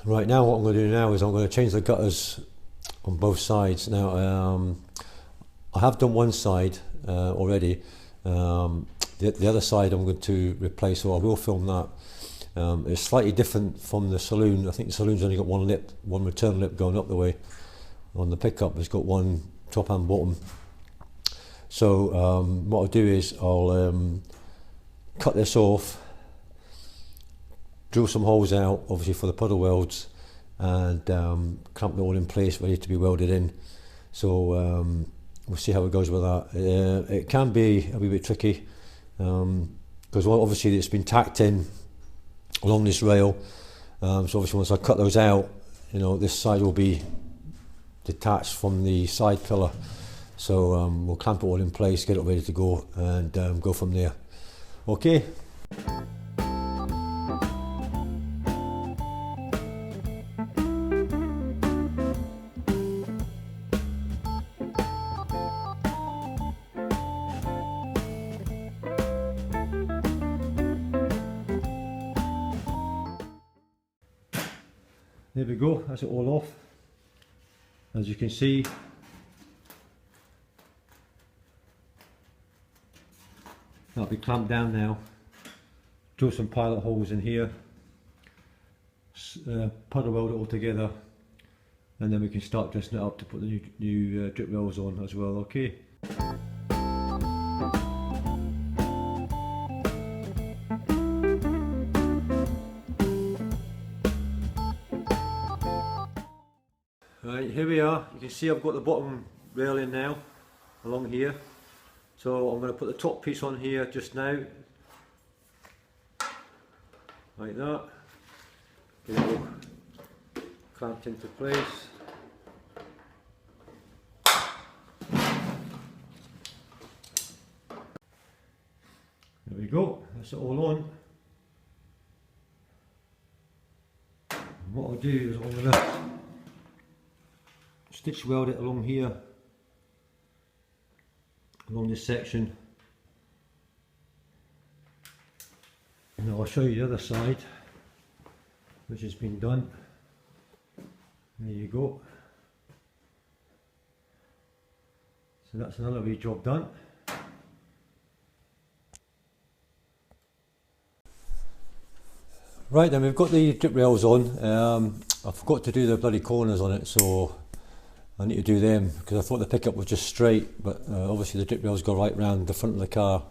Right, now what I'm going to do now is I'm going to change the gutters on both sides. Now I have done one side already. The other side I'm going to replace, so I will film that. It's slightly different from the saloon. I think the saloon's only got one lip, one return lip going up the way. On the pickup it's got one top and bottom. So what I'll do is I'll cut this off, drill some holes out obviously for the puddle welds, and clamp it all in place ready to be welded in. So we'll see how it goes with that. It can be a wee bit tricky because obviously it's been tacked in along this rail, so obviously once I cut those out, you know, this side will be detached from the side pillar. So we'll clamp it all in place, get it ready to go, and go from there. Okay. There we go, that's it all off. As you can see, that'll be clamped down now. Drill some pilot holes in here, puddle weld it all together, and then we can start dressing it up to put the new drip rails on as well. Okay. Right, here we are. You can see I've got the bottom rail in now, along here. So I'm going to put the top piece on here just now, like that. Get it all clamped into place. There we go, that's it all on. And what I'll do is I'm going to stitch weld it along here, along this section, and I'll show you the other side which has been done. There you go. So that's another wee job done. Right then, we've got the drip rails on. I forgot to do the bloody corners on it, so I need to do them because I thought the pickup was just straight, but obviously the drip rails go right round the front of the car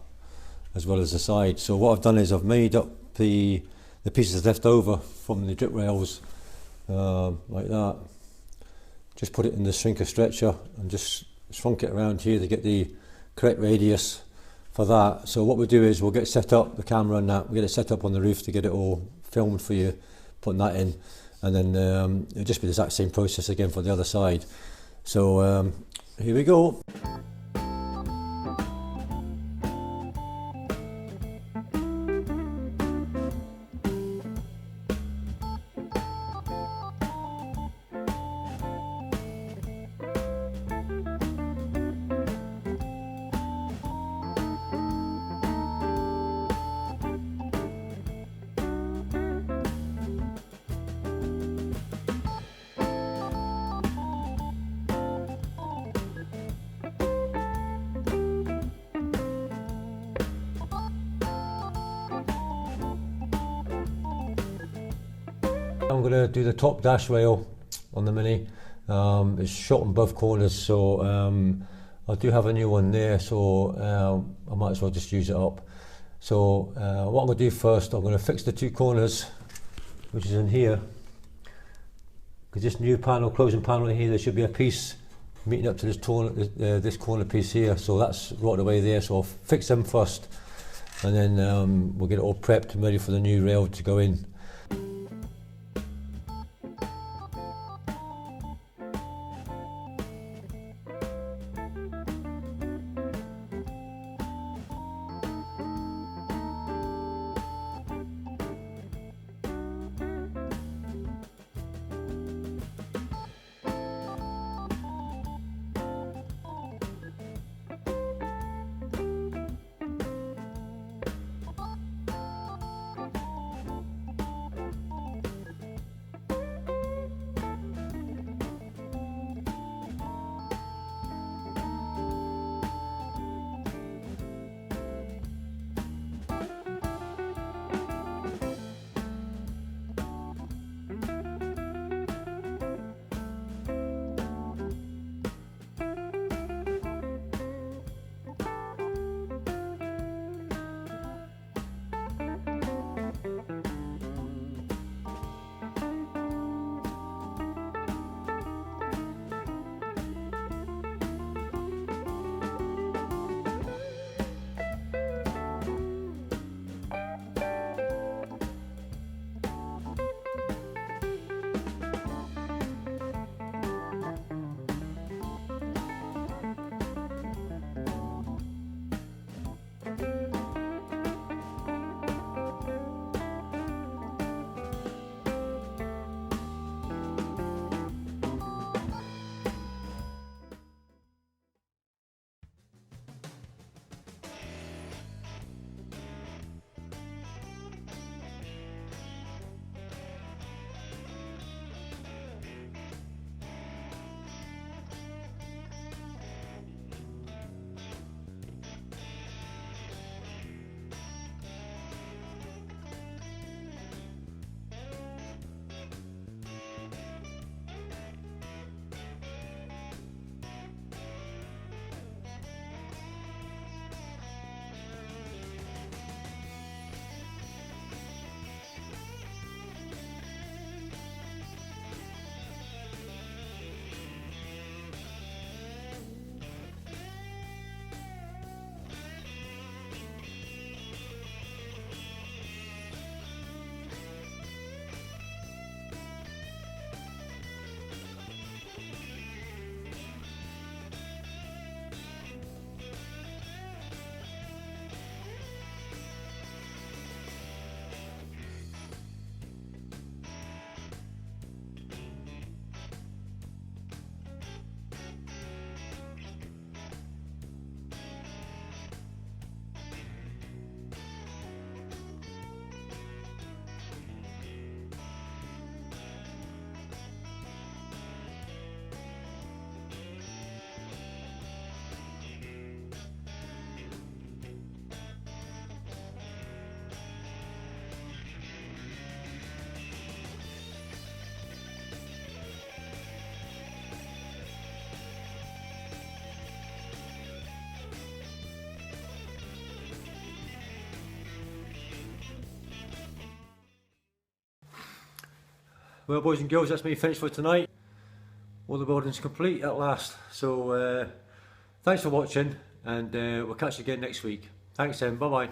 as well as the side. So what I've done is I've made up the pieces left over from the drip rails like that. Just put it in the shrinker stretcher and just shrunk it around here to get the correct radius for that. So what we'll do is we'll get set up, the camera and that, we'll get it set up on the roof to get it all filmed for you, putting that in, and then it'll just be the exact same process again for the other side. So here we go. I'm going to do the top dash rail on the Mini. It's shot on both corners, so I do have a new one there, so I might as well just use it up. So what I'm going to do first, I'm going to fix the two corners, which is in here, because this new panel, closing panel in here, there should be a piece meeting up to this corner piece here, so that's right away there. So I'll fix them first, and then we'll get it all prepped and ready for the new rail to go in. well boys and girls, that's me finished for tonight. All the building's complete at last. So thanks for watching, and we'll catch you again next week. Thanks then, bye bye.